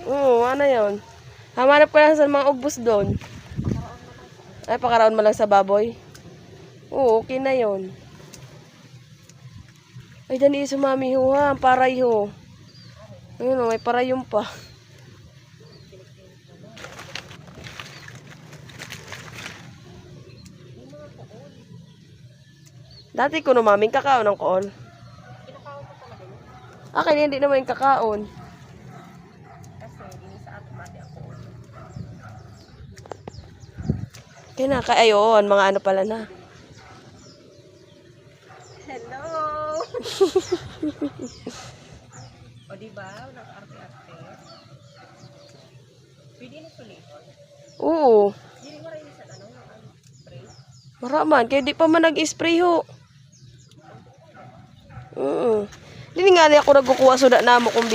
Oo, ano yun? Hamanap ko lang sa mga ubos doon. Ay, pakaraon mo lang sa baboy. Oo, okay na yun. Ay, dani sumami ho ha. Paray ho. Ayun o, may parayong pa. Dati ko namaming kakaon ng koon. Akin hindi naman yung kakaon. Kinakaayon, mga ano pala na. Hello! O diba? Nag-arte-arte. Pwede na suliton. Oo. Hindi mo rin isa spray. Maraman, kaya di pa man nag-spray ho. Hindi nga niya ako nagkukuha suda na mo kung